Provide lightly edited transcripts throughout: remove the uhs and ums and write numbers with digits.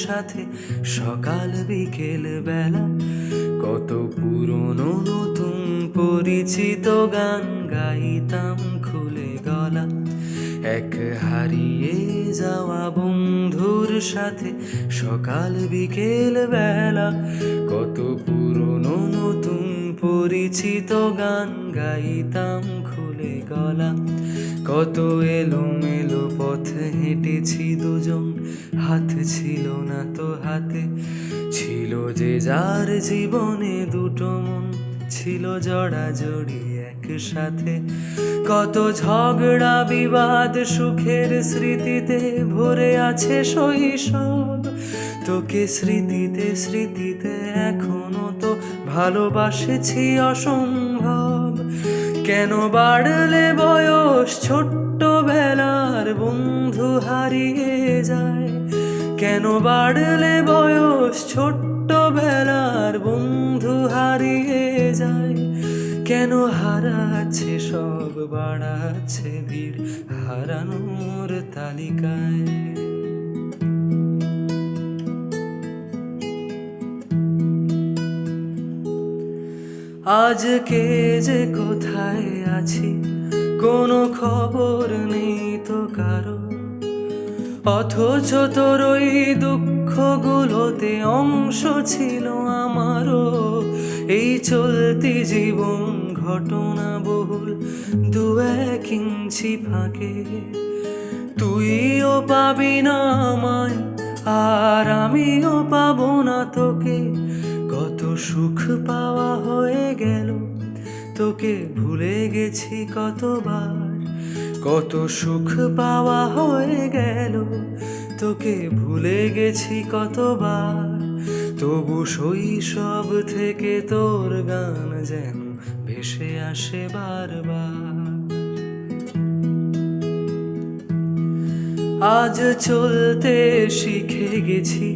সাথে সকাল বিকেল বেলা, কত পুরনো নতুন পরিচিত গান গাইতাম খুলে গলা। এক হারিয়ে যাওয়া বন্ধুর সাথে সকাল বিকেল বেলা, কত পুরনো নতুন পরিচিত গান গাইতাম খুলে গলা। কত এলোমেলো পথ হেঁটেছি দুজন, হাত ছিল না তো হাতে, ছিল যে যার জীবনে দুটো মন, ছিল জড়াজড়ি একসাথে। কত ঝগড়া বিবাদ সুখের স্মৃতিতে ভরে আছে শৈশব, তোকে স্মৃতিতে স্মৃতিতে এখনো তো ভালোবাসেছি অসম্ভব। কেন বাড়লে বয়স ছোট্ট বেলার বন্ধু হারিয়ে যায়, কেন বাড়লে বয়স ছোট্ট বেলার বন্ধু হারিয়ে যায়। কেন হারাচ্ছে সব, বাড়াচ্ছে ভিড় হারানোর তালিকায়। আজকে যে কোথায় আছি কোনো খবর নেই তো কারো, অথচ তোর ওই দুঃখগুলোতে অংশ ছিল আমারও। এই চলতি জীবন ঘটনা বহুল দু এক ইঞ্চি ফাঁকে, তুইও পাবি না আমায় আর আমিও পাবো না তোকে। কত সুখ পাওয়া হয়ে গেল, তোকে ভুলে গেছি কতবার। কত সুখ পাওয়া হয়ে গেল, তোকে ভুলে গেছি কতবার। তবু শৈশব থেকে তোর গান যেন ভেসে আসে বারবার। আজ চলতে শিখে গেছি,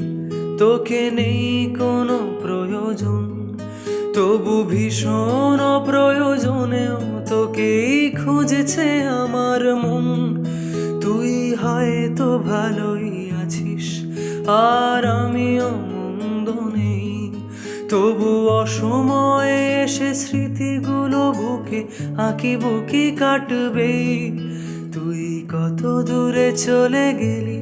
তোকে নেই কোনো প্রয়োজন, তবু ভীষণ প্রয়োজনেও তোকেই খুঁজেছে আমার মন। তুই হয়তো ভালোই আছিস আর আমিও মন্দ নেই, তবু অসময়ে এসে স্মৃতিগুলো বুকে আঁকি বুকি কাটবে। তুই কত দূরে চলে গেলি,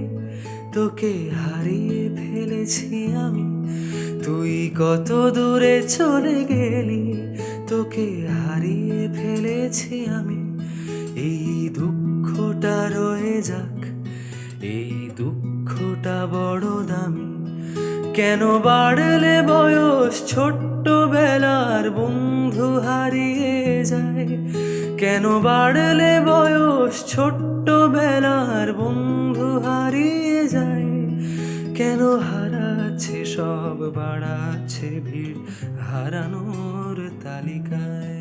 তোকে হারিয়ে ফেলেছি আমি। তুই কত দূরে চলে গেলি, তোকে হারিয়ে ফেলেছি আমি। এই দুঃখটা রয়ে যাক, এই দুঃখটা বড় দামি। কেন বাড়লে বয়স ছোট্ট বেলার বন্ধু হারিয়ে যায়, কেন বাড়লে বয়স ছোট্ট বেলার বন্ধু হারিয়ে যায়। কেন হারাচ্ছে সব, বাড়াচ্ছে ভিড় হারানোর তালিকায়।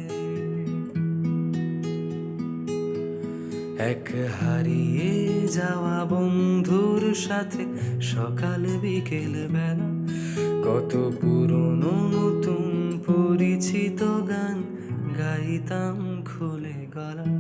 এক হারিয়ে যাওয়া বন্ধুর সাথে সকাল বিকেল বেলা, কত পুরনো নতুন পরিচিত গান গাইতাম খুলে গলা।